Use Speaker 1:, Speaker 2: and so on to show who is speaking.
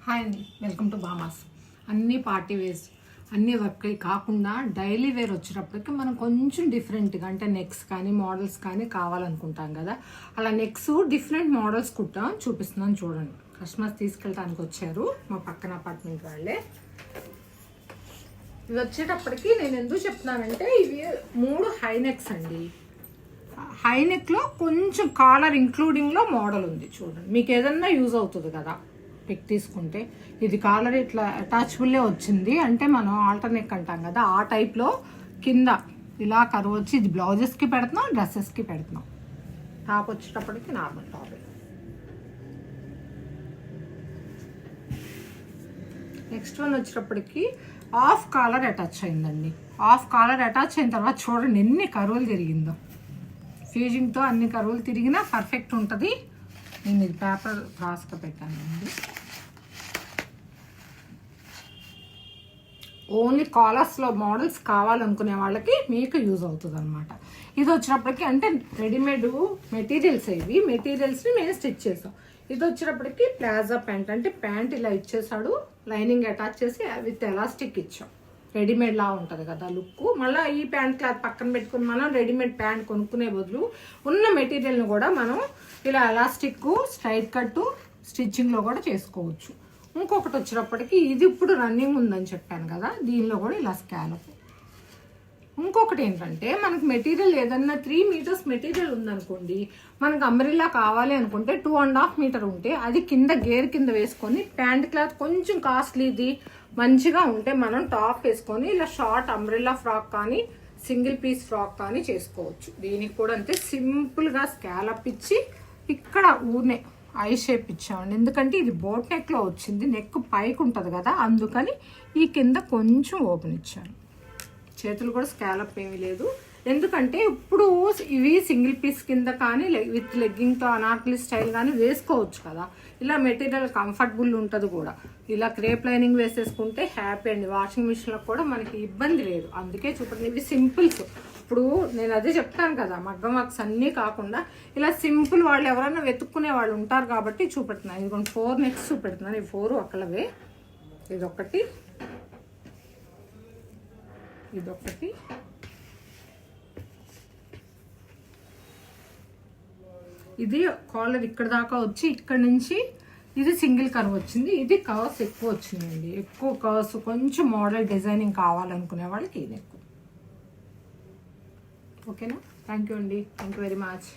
Speaker 1: Hi అండి, welcome to బామాస్. అన్ని పార్టీ వేర్స్, అన్ని వర్క్ కాకుండా డైలీ వేర్ వచ్చేటప్పటికి మనం కొంచెం డిఫరెంట్గా అంటే నెక్స్ కానీ మోడల్స్ కానీ కావాలనుకుంటాం కదా. అలా నెక్స్ డిఫరెంట్ మోడల్స్ చూపిస్తున్నాను చూడండి. కస్టమర్స్ తీసుకెళ్ళడానికి వచ్చారు మా పక్కన అపార్ట్మెంట్ వాళ్ళే. ఇవి వచ్చేటప్పటికి నేను ఎందుకు చెప్తున్నానంటే ఇవి 3 హై నెక్స్ అండి. హై నెక్లో కొంచెం కాలర్ ఇంక్లూడింగ్లో మోడల్ ఉంది చూడండి. మీకు ఏదన్నా యూజ్ అవుతుంది కదా పిక్ తీసుకుంటే. ఇది కాలర్ ఇట్లా అటాచబుల్లే వచ్చింది అంటే మనం ఆల్టర్ నెక్ అంటాం కదా, ఆ టైప్లో కింద ఇలా కరువు వచ్చి ఇది బ్లౌజెస్కి పెడుతున్నాం, డ్రెస్సెస్కి పెడుతున్నాం. టాప్ వచ్చేటప్పటికి నార్మల్ టాప్. నెక్స్ట్ వన్ వచ్చేటప్పటికి హాఫ్ కాలర్ అటాచ్ అయిందండి. హాఫ్ కాలర్ అటాచ్ అయిన తర్వాత చూడండి ఎన్ని కరువులు తిరిగిందో. ఫ్యూజింగ్తో అన్ని కరువులు తిరిగినా పర్ఫెక్ట్ ఉంటుంది. నేను ఇది పేపర్ క్రాస్గా పెట్టానండి. ఓన్లీ కాలర్స్లో మోడల్స్ కావాలనుకునే వాళ్ళకి మీకు యూజ్ అవుతుంది అనమాట. ఇది వచ్చినప్పటికీ అంటే రెడీమేడ్ మెటీరియల్స్, ఇవి మెటీరియల్స్ని మేము స్టిచ్ చేసాం. ఇది వచ్చినప్పటికి ప్లాజా ప్యాంట్ అంటే ప్యాంట్ ఇలా ఇచ్చేసాడు, లైనింగ్ అటాచ్ చేసి విత్ ఎలాస్టిక్ ఇచ్చాం. రెడీమేడ్ లా ఉంటుంది కదా లుక్. మళ్ళీ ఈ ప్యాంట్ క్లాత్ పక్కన పెట్టుకుని మనం రెడీమేడ్ ప్యాంట్ కొనుక్కునే బదులు ఉన్న మెటీరియల్ని కూడా మనం ఇలా ఎలాస్టిక్ స్ట్రైట్ కట్టు స్టిచ్చింగ్లో కూడా చేసుకోవచ్చు. ఇంకొకటి వచ్చినప్పటికీ ఇది ఇప్పుడు రన్నింగ్ ఉందని చెప్పాను కదా, దీనిలో కూడా ఇలా స్కాలప్. ఇంకొకటి ఏంటంటే మనకు మెటీరియల్ ఏదన్నా 3 మీటర్స్ మెటీరియల్ ఉందనుకోండి, మనకు అంబ్రెల్లా కావాలి అనుకుంటే 2.5 మీటర్ ఉంటే అది కింద గేర్ కింద వేసుకొని ప్యాంట్ క్లాత్ కొంచెం కాస్ట్లీది మంచిగా ఉంటే మనం టాప్ వేసుకొని ఇలా షార్ట్ అంబ్రెల్లా ఫ్రాక్ కానీ సింగిల్ పీస్ ఫ్రాక్ కానీ చేసుకోవచ్చు. దీనికి కూడా అంతే సింపుల్గా స్కాలప్ ఇచ్చి ఇక్కడ ఊనే ఐ షేప్ ఇచ్చామండి. ఎందుకంటే ఇది బోట్ నెక్లో వచ్చింది, నెక్ పైకి ఉంటుంది కదా, అందుకని ఈ కింద కొంచెం ఓపెన్ ఇచ్చాను. చేతులు కూడా స్కాలప్ ఏమీ లేదు, ఎందుకంటే ఇప్పుడు ఇవి సింగిల్ పీస్ కింద కానీ విత్ లెగ్గింగ్తో అనార్కలి స్టైల్ కానీ వేసుకోవచ్చు కదా. ఇలా మెటీరియల్ కంఫర్టబుల్ ఉంటుంది కూడా. ఇలా క్రేప్ లైనింగ్ వేసేసుకుంటే హ్యాపీ అండి. వాషింగ్ మిషన్లో కూడా మనకి ఇబ్బంది లేదు. అందుకే చూడండి ఇవి సింపుల్స్. ఇప్పుడు నేను అదే చెప్తాను కదా, మగ్గం వర్క్స్ అన్నీ కాకుండా ఇలా సింపుల్ వాళ్ళు ఎవరైనా వెతుక్కునే వాళ్ళు ఉంటారు కాబట్టి చూపెడుతున్నాను. ఇది 4 నెక్స్ చూపెడుతున్నాను. ఈ 4 ఒకళ్ళవే. ఇదొకటి, ఇదొకటి, ఇది కాలర్ ఇక్కడ దాకా వచ్చి ఇక్కడ నుంచి ఇది సింగిల్ కర్వ్ వచ్చింది. ఇది కవర్స్ ఎక్కువ వచ్చినాయండి. ఎక్కువ కవర్స్ కొంచెం మోడల్ డిజైనింగ్ కావాలనుకునే వాళ్ళకి ఇది ఎక్కువ. ఓకేనా? థ్యాంక్ యూ అండి. Thank you very much.